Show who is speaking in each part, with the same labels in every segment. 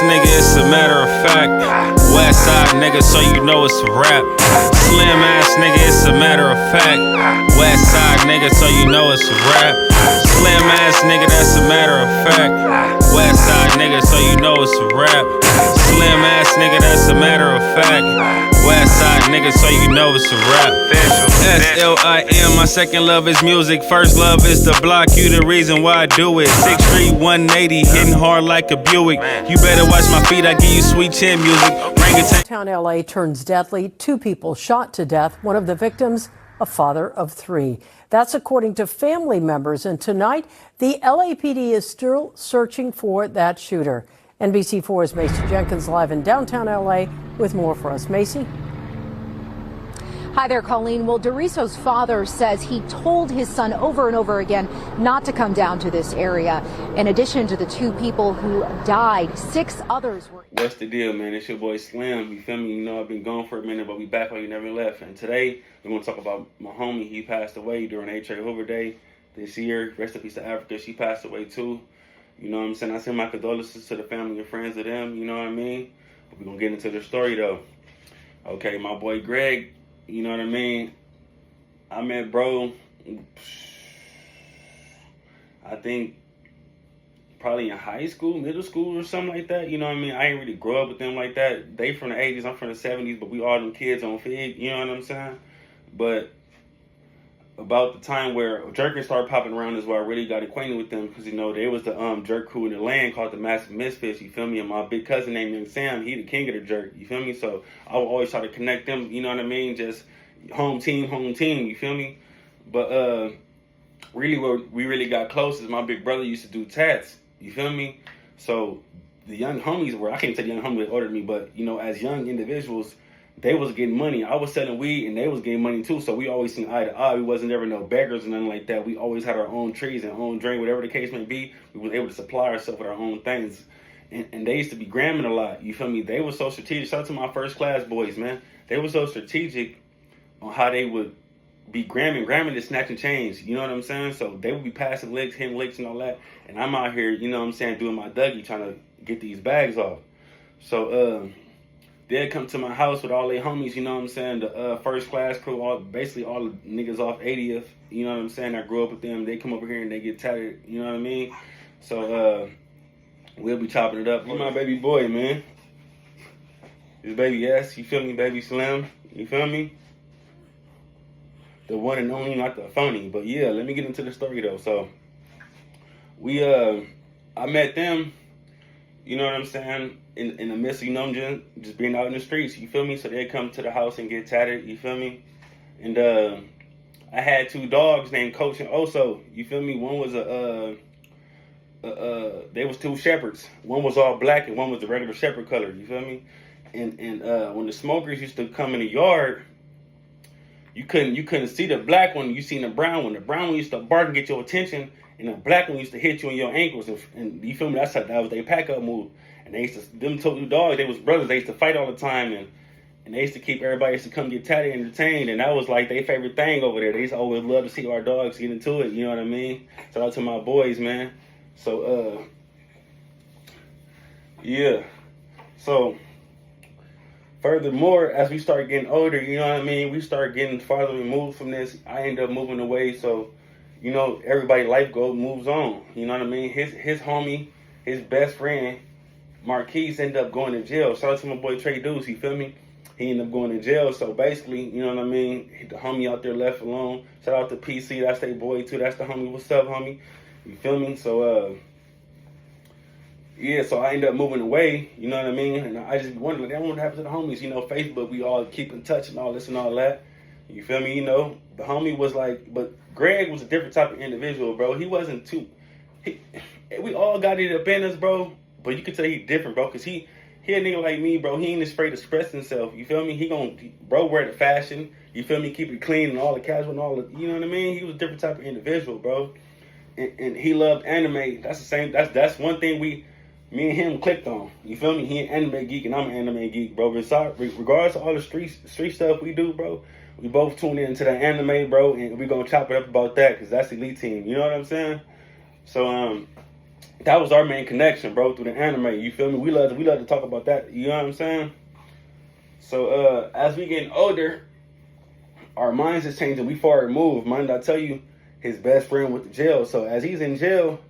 Speaker 1: nigga, it's a matter of fact. West side nigga, so you know it's a rap. Slim ass nigga, it's a matter of fact. West side nigga, so you know it's a rap. Slim ass nigga, that's a matter of fact. West side nigga, so you know it's a rap. Slim ass nigga, that's a matter of fact. West side nigga, so you know it's a rap. SLIM, my second love is music. First love is the block, you the reason why I do it. 6'3", 180, hitting hard like a Buick. You better watch my feet, I give you sweet chin music.
Speaker 2: Downtown LA turns deadly. 2 people shot to death. One of the victims, a father of 3. That's according to family members. And tonight, the LAPD is still searching for that shooter. NBC4's Macy Jenkins live in downtown LA with more for us. Macy?
Speaker 3: Hi there, Colleen. Well, Doriso's father says he told his son over and over again not to come down to this area. In addition to the 2 people who died, 6 others were...
Speaker 4: What's the deal, man? It's your boy Slim. You feel me? You know I've been gone for a minute, but we back like you never left. And today, we're going to talk about my homie. He passed away during Hoover Day this year. Rest in peace to Africa. She passed away too. You know what I'm saying? I send my condolences to the family and friends of them. You know what I mean? But we're going to get into the story, though. Okay, my boy Greg... You know what I mean? I met bro, I think probably in high school, middle school or something like that. You know what I mean? I ain't really grow up with them like that. They from the 80s, I'm from the 70s, but we all them kids on Fig, you know what I'm saying? But about the time where jerking started popping around is where I really got acquainted with them, because, you know, there was the jerk crew in the land called the Massive Misfits, you feel me? And my big cousin named Young Sam, he the king of the jerk, you feel me? So I would always try to connect them, you know what I mean? Just home team, you feel me? But really where we really got close is my big brother used to do tats, you feel me? So the young homies were, I can't say the young homies that ordered me, but, you know, as young individuals, they was getting money. I was selling weed and they was getting money too. So we always seen eye to eye. We wasn't ever no beggars or nothing like that. We always had our own trees and own drain, whatever the case may be. We was able to supply ourselves with our own things. And they used to be gramming a lot. You feel me? They were so strategic. Shout out to my first class boys, man. They were so strategic on how they would be gramming. Gramming is snatching change. You know what I'm saying? So they would be passing licks, hitting licks and all that. And I'm out here, you know what I'm saying, doing my Dougie, trying to get these bags off. So, they'd come to my house with all their homies, you know what I'm saying, the first class crew, basically all the niggas off 80th, you know what I'm saying, I grew up with them, they come over here and they get tatted, you know what I mean? So, we'll be chopping it up. He's my baby boy, man. His baby S, you feel me, baby Slim, you feel me? The one and only, not the phony, but yeah, let me get into the story though. So, I met them, you know what I'm saying, in the midst of, you know, just being out in the streets, you feel me? So they come to the house and get tatted, you feel me? And I had 2 dogs named Coach and Oso, you feel me? One was they was 2 shepherds. One was all black and one was the regular shepherd color, you feel me? And when the smokers used to come in the yard, you couldn't see the black one, you seen the brown one. The brown one used to bark and get your attention, and the black one used to hit you in your ankles, and you feel me? That was their pack-up move. And they used to, them 2 dogs, they was brothers, they used to fight all the time, and they used to keep everybody used to come get tatted and entertained, and that was like their favorite thing over there. They used to always love to see our dogs get into it, you know what I mean? Shout out to my boys, man. So, yeah. So, furthermore, as we start getting older, you know what I mean, we start getting farther removed from this. I end up moving away, so, you know, everybody's life moves on, you know what I mean? His homie, his best friend, Marquise, ended up going to jail. Shout out to my boy Trey Deuce, you feel me? He ended up going to jail. So basically, you know what I mean? The homie out there left alone. Shout out to PC, that's their boy too. That's the homie. What's up, homie? You feel me? So, yeah, so I ended up moving away, you know what I mean? And I just wondered, like, what happened to the homies? You know, Facebook, we all keep in touch and all this and all that. You feel me? You know, the homie was like, but Greg was a different type of individual, bro. He wasn't we all got it up in us, bro. But you can tell he different, bro, because he a nigga like me, bro. He ain't afraid to express himself, you feel me? Bro, wear the fashion, you feel me? Keep it clean and all the casual and all the, you know what I mean? He was a different type of individual, bro. And he loved anime. That's one thing me and him clicked on, you feel me? He an anime geek and I'm an anime geek, bro. Regardless of all the street stuff we do, bro, we both tune into the anime, bro, and we gonna chop it up about that, because that's Elite Team, you know what I'm saying? So, that was our main connection, bro, through the anime. You feel me? We love to talk about that. You know what I'm saying? So as we getting older, our minds is changing. We far removed. Mind I tell you, his best friend went to jail. So as he's in jail,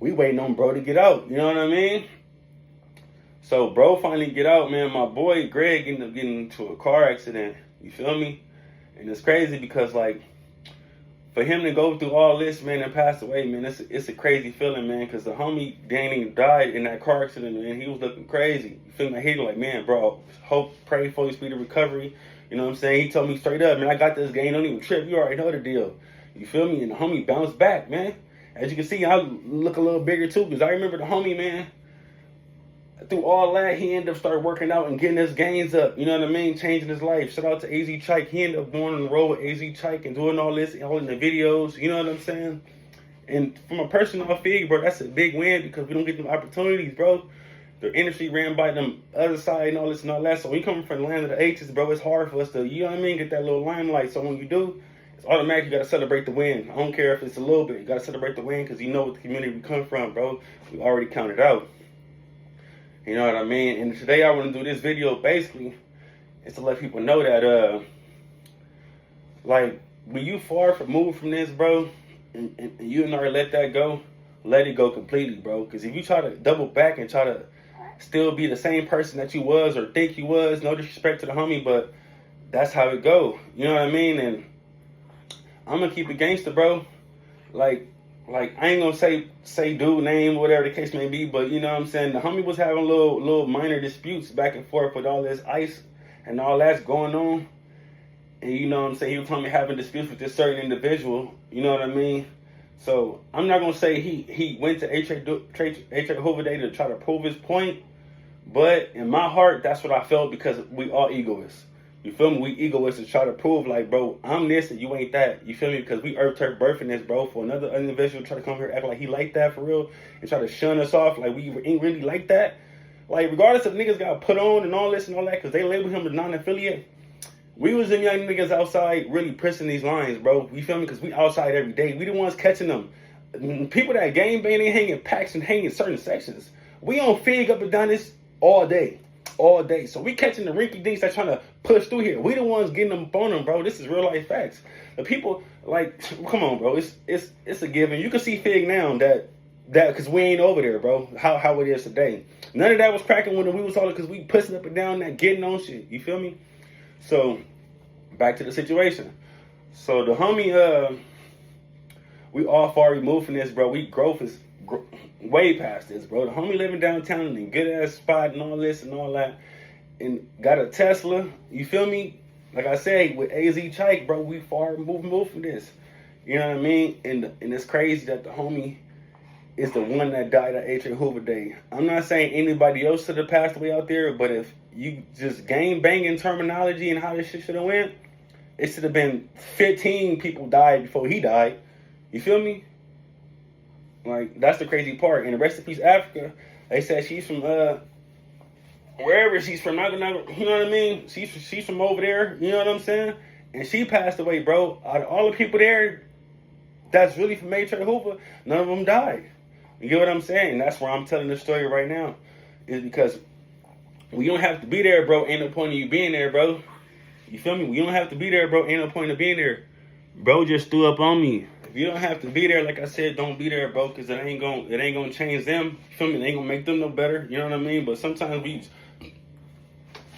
Speaker 4: we waiting on bro to get out. You know what I mean? So bro finally get out, man. My boy Greg ended up getting into a car accident. You feel me? And it's crazy because like for him to go through all this, man, and pass away, man, it's a crazy feeling, man. Because the homie Danny died in that car accident, and he was looking crazy. You feel me? He like, man, bro, hope, pray for his speedy recovery. You know what I'm saying? He told me straight up, man, I got this game. Don't even trip. You already know the deal. You feel me? And the homie bounced back, man. As you can see, I look a little bigger too, because I remember the homie, man. Through all that, he ended up started working out and getting his gains up. You know what I mean? Changing his life. Shout out to AZ Chike. He ended up going on the road with AZ Chike and doing all this, all in the videos. You know what I'm saying? And from a personal fig, bro, that's a big win because we don't get them opportunities, bro. The industry ran by them other side and all this and all that. So we coming from the land of the H's, bro. It's hard for us to, you know what I mean, get that little limelight. So when you do, it's automatic. You got to celebrate the win. I don't care if it's a little bit. You got to celebrate the win because you know what the community we come from, bro. We already counted out. You know what I mean? And today I want to do this video basically is to let people know that, like, when you far removed from this, bro, and you and already let that go, let it go completely, bro. Because if you try to double back and try to still be the same person that you was or think you was, no disrespect to the homie, but that's how it go. You know what I mean? And I'm going to keep it gangster, bro. Like I ain't gonna say dude name, whatever the case may be, but you know what I'm saying, the homie was having little minor disputes back and forth with all this ice and all that's going on. And you know what I'm saying, he was telling me having disputes with this certain individual, you know what I mean? So I'm not gonna say he went to H.A. Hoover Day to try to prove his point, but in my heart, that's what I felt because we all egoists. You feel me? We egoists to try to prove like, bro, I'm this and you ain't that. You feel me? Because we earth turf birthing this, bro, for another individual to try to come here act like he like that for real and try to shun us off like we ain't really like that. Like, regardless if niggas got put on and all this and all that because they labeled him a non-affiliate, we was them young niggas outside really pressing these lines, bro. You feel me? Because we outside every day. We the ones catching them. People that game bang, they hanging packs and hanging certain sections. We on Fig up and down this all day. All day. So we catching the rinky dinks that trying to push through here. We the ones getting them on them, bro. This is real life facts. The people, like, come on, bro. It's a given. You can see Fig now that because we ain't over there, bro. How it is today. None of that was cracking when we was all because we pushing up and down that getting on shit. You feel me? So back to the situation. So the homie, we all far removed from this, bro. We growth is way past this, bro. The homie living downtown in a good ass spot and all this and all that, and got a Tesla. You feel me? Like I said, with AZ Chike, bro, we far removed from this. You know what I mean? And it's crazy that the homie is the one that died at H.A. Hoover Day. I'm not saying anybody else should have passed away out there, but if you just game banging terminology and how this shit should have went, it should have been 15 people died before he died. You feel me? Like, that's the crazy part. And the rest of Peace Africa, they said she's from wherever she's from. You know what I mean? She's from over there. You know what I'm saying? And she passed away, bro. Out of all the people there, that's really from H.A. Hoover, none of them died. You get what I'm saying? That's where I'm telling this story right now. Is because we don't have to be there, bro. Ain't no point in you being there, bro. You feel me? We don't have to be there, bro. Ain't no point in being there. Bro just threw up on me. If you don't have to be there, like I said, don't be there, bro, because it ain't gonna change them. You feel me? It ain't gonna make them no better. You know what I mean? But sometimes we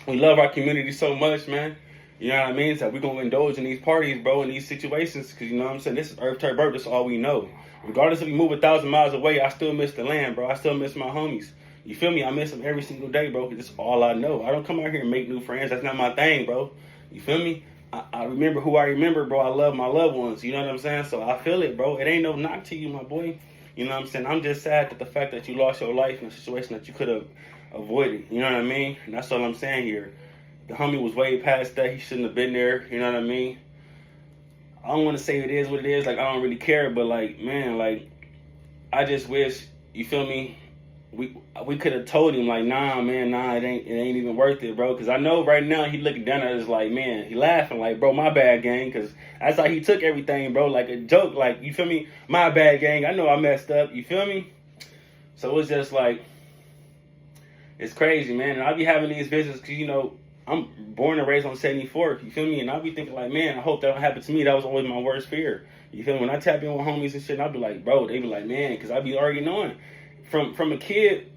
Speaker 4: love our community so much, man. You know what I mean? So we're gonna indulge in these parties, bro, in these situations, because you know what I'm saying? This is Earth Turf Birth. That's all we know. Regardless if we move 1,000 miles away, I still miss the land, bro. I still miss my homies. You feel me? I miss them every single day, bro, because it's all I know. I don't come out here and make new friends. That's not my thing, bro. You feel me? I remember who I remember, bro. I love my loved ones. You know what I'm saying? So I feel it, bro. It ain't no knock to you, my boy. You know what I'm saying? I'm just sad that the fact that you lost your life in a situation that you could have avoided. You know what I mean? And that's all I'm saying here. The homie was way past that. He shouldn't have been there. You know what I mean? I don't want to say it is what it is. Like, I don't really care. But, like, man, like, I just wish, you feel me? We could have told him, like, nah, man, it ain't even worth it, bro. Because I know right now he looking down at us like, man, he laughing like, bro, my bad, gang. Because that's how he took everything, bro, like a joke. Like, you feel me? My bad, gang. I know I messed up. You feel me? So it's just like, it's crazy, man. And I be having these visions because, you know, I'm born and raised on 74th, you feel me? And I be thinking like, man, I hope that don't happen to me. That was always my worst fear. You feel me? When I tap in with homies and shit, I'll be like, bro, they be like, man, because I be already knowing. From a kid,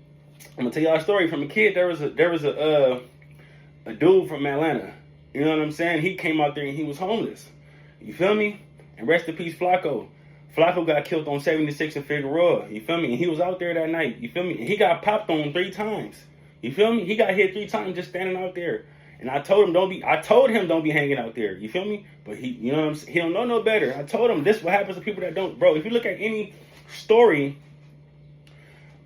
Speaker 4: I'm gonna tell y'all a story. From a kid, there was a dude from Atlanta. You know what I'm saying? He came out there and he was homeless. You feel me? And rest in peace, Flacco. Flacco got killed on 76 in Figueroa. You feel me? And he was out there that night. You feel me? And he got popped on 3 times. You feel me? He got hit 3 times just standing out there. And I told him don't be hanging out there. You feel me? But he, you know what I'm saying? He don't know no better. I told him this is what happens to people that don't, bro. If you look at any story,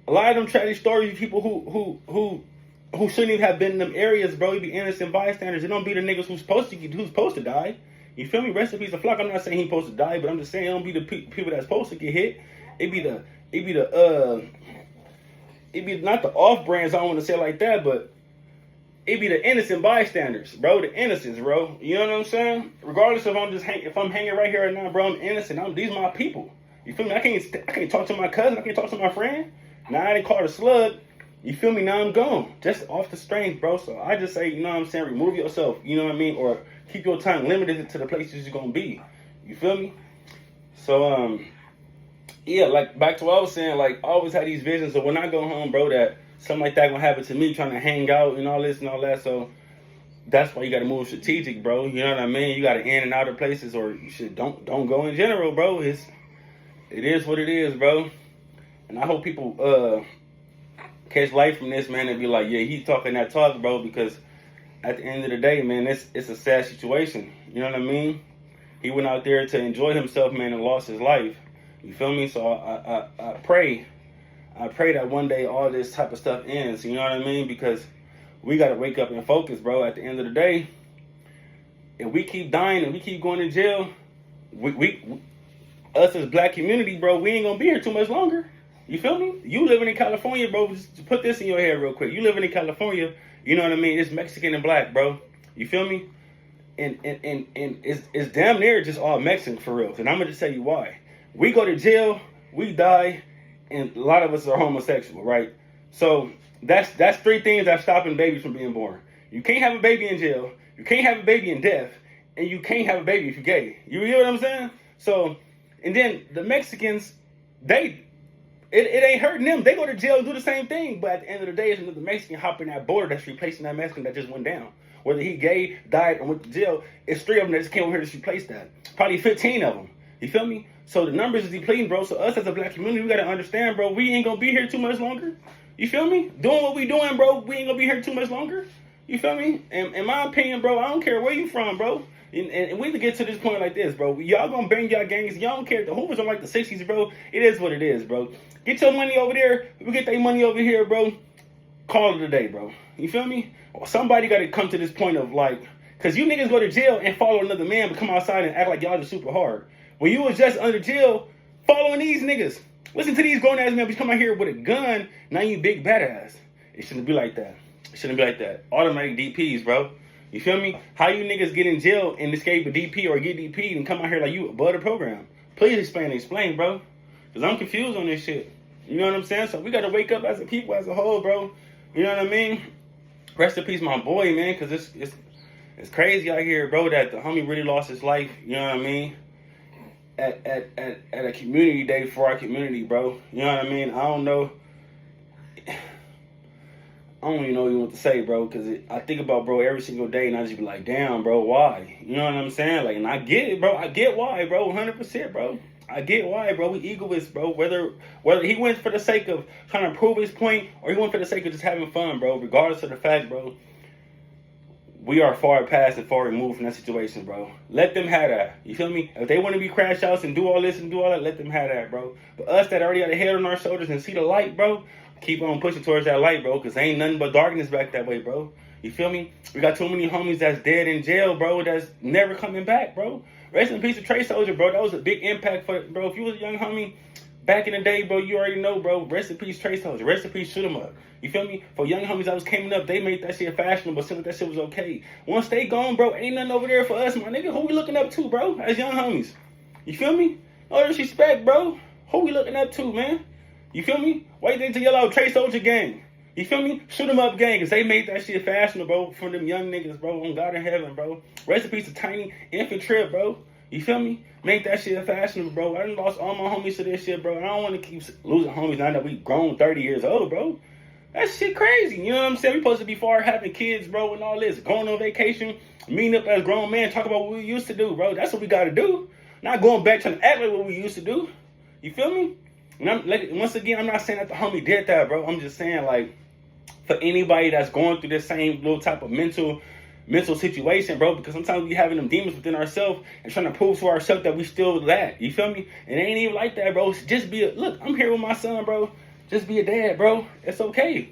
Speaker 4: a lot of them tragic stories, people who shouldn't even have been in them areas, bro. You be innocent bystanders. It don't be the niggas who's supposed to die. You feel me? Rest in peace of Flock. I'm not saying he's supposed to die, but I'm just saying it don't be the people that's supposed to get hit. It be not the off brands. I don't want to say it like that, but it be the innocent bystanders, bro. The innocents, bro. You know what I'm saying? Regardless if if I'm hanging right here right now, bro, I'm innocent. These my people. You feel me? I can't talk to my cousin. I can't talk to my friend. Now I didn't call a slug. You feel me? Now I'm gone. Just off the strength, bro. So I just say, you know what I'm saying? Remove yourself. You know what I mean? Or keep your time limited to the places you're gonna be. You feel me? So yeah, like back to what I was saying, like I always had these visions of when I go home, bro, that something like that gonna happen to me, trying to hang out and all this and all that. So that's why you gotta move strategic, bro. You know what I mean? You gotta in and out of places, or you should don't go in general, bro. It is what it is, bro. And I hope people catch light from this, man, and be like, yeah, he's talking that talk, bro, because at the end of the day, man, it's a sad situation. You know what I mean? He went out there to enjoy himself, man, and lost his life. You feel me? So I pray that one day all this type of stuff ends. You know what I mean? Because we got to wake up and focus, bro. At the end of the day, if we keep dying and we keep going to jail, we us as black community, bro, we ain't gonna be here too much longer. You feel me? You living in California, bro. Just put this in your head real quick. You living in California, you know what I mean? It's Mexican and black, bro. You feel me? And it's damn near just all Mexican for real. And I'm gonna just tell you why. We go to jail, we die, and a lot of us are homosexual, right? So that's 3 things that's stopping babies from being born. You can't have a baby in jail, you can't have a baby in death, and you can't have a baby if you're gay. You hear what I'm saying? So, and then the Mexicans, it ain't hurting them. They go to jail and do the same thing. But at the end of the day, it's another Mexican hopping that border that's replacing that Mexican that just went down. Whether he gay, died, or went to jail, it's 3 of them that just came over here to replace that. Probably 15 of them. You feel me? So the numbers is depleting, bro. So us as a black community, we got to understand, bro, we ain't going to be here too much longer. You feel me? Doing what we doing, bro, we ain't going to be here too much longer. You feel me? And in my opinion, bro, I don't care where you from, bro. And we need to get to this point like this, bro. Y'all gonna bang y'all gangs. Y'all don't care. The Hoovers are like the 60s, bro. It is what it is, bro. Get your money over there. We get their money over here, bro. Call it a day, bro. You feel me? Or somebody got to come to this point of like, because you niggas go to jail and follow another man, but come outside and act like y'all just super hard. When you was just under jail, following these niggas. Listen to these grown-ass men, but you come out here with a gun, now you big badass. It shouldn't be like that. It shouldn't be like that. Automatic DPs, bro. You feel me? How you niggas get in jail and escape a DP or get DP'd and come out here like you above the program? Please explain, bro. Because I'm confused on this shit. You know what I'm saying? So we got to wake up as a people, as a whole, bro. You know what I mean? Rest in peace, my boy, man, because it's crazy out here, bro, that the homie really lost his life, you know what I mean? At a community day for our community, bro. You know what I mean? I don't even know what to say, bro, because I think about, bro, every single day, and I just be like, damn, bro, why? You know what I'm saying? Like, and I get it, bro. I get why, bro, 100%, bro. I get why, bro. We egoists, bro. Whether he went for the sake of trying to prove his point or he went for the sake of just having fun, bro, regardless of the fact, bro, we are far past and far removed from that situation, bro. Let them have that. You feel me? If they want to be crash outs and do all this and do all that, let them have that, bro. But us that already got a head on our shoulders and see the light, bro, keep on pushing towards that light, bro, because ain't nothing but darkness back that way, bro. You feel me? We got too many homies that's dead in jail, bro, that's never coming back, bro. Rest in peace of Trey Soldier, bro. That was a big impact for, bro. If you was a young homie back in the day, bro, you already know, bro. Rest in peace, Trey Soldier. Rest in peace, Shoot 'em Up. You feel me? For young homies that was coming up, they made that shit fashionable, so that shit was okay. Once they gone, bro, ain't nothing over there for us, my nigga. Who we looking up to, bro, as young homies? You feel me? No disrespect, bro. Who we looking up to, man? You feel me? Why you think to yell out Trey Soldier gang? You feel me? Shoot 'em up gang, cause they made that shit fashionable, bro, for them young niggas, bro, on God in heaven, bro. Rest in peace to Tiny Infant Trip, bro. You feel me? Make that shit fashionable, bro. I done lost all my homies to this shit, bro. I don't want to keep losing homies now that we grown 30 years old, bro. That shit crazy. You know what I'm saying? We supposed to be far having kids, bro, and all this. Going on vacation, meeting up as grown men, talk about what we used to do, bro. That's what we got to do. Not going back trying to act like what we used to do. You feel me? And I'm, like, once again, I'm not saying that the homie did that, bro. I'm just saying, like, for anybody that's going through this same little type of mental situation, bro, because sometimes we having them demons within ourselves and trying to prove to ourselves that we still that. You feel me? It ain't even like that, bro. Just be look, I'm here with my son, bro. Just be a dad, bro. It's okay.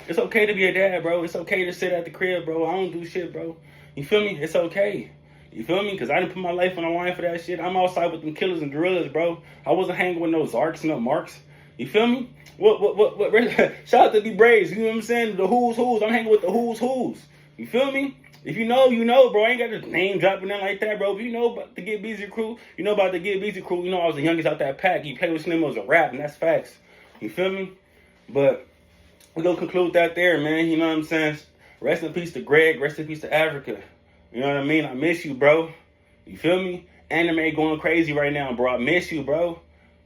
Speaker 4: It's okay to be a dad, bro. It's okay to sit at the crib, bro. I don't do shit, bro. You feel me? It's okay. You feel me? Because I didn't put my life on the line for that shit. I'm outside with them killers and gorillas, bro. I wasn't hanging with no Zarks and no Marks. You feel me? What? Shout out to the Braves. You know what I'm saying? The who's. I'm hanging with the who's. You feel me? If you know, you know, bro. I ain't got the name dropping in like that, bro. If you know about the Get Busy crew, you know about the Get Busy crew. You know I was the youngest out that pack. You play with Slim as a rap, and that's facts. You feel me? But we're going to conclude that there, man. You know what I'm saying? Rest in peace to Greg. Rest in peace to Africa. You know what I mean? I miss you, bro. You feel me? Anime going crazy right now, bro. I miss you, bro.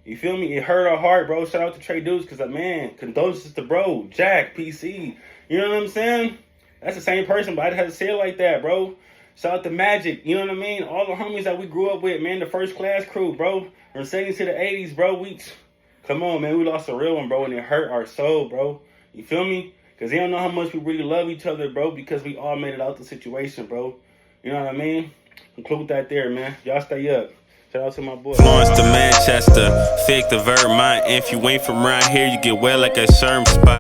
Speaker 4: You feel me? It hurt our heart, bro. Shout out to Trey Deuce, because, man, condolences to bro, Jack, PC. You know what I'm saying? That's the same person, but I had to say it like that, bro. Shout out to Magic, you know what I mean? All the homies that we grew up with, man, the first class crew, bro. From 70s to the 80s, bro. Come on, man, we lost a real one, bro, and it hurt our soul, bro. You feel me? Because they don't know how much we really love each other, bro, because we all made it out the situation, bro. You know what I mean? Conclude that there, man. Y'all stay up. Shout out to my boy.
Speaker 1: Florence to Manchester, fake the Vermont. If you ain't from around here, you get wet like a sherm spot.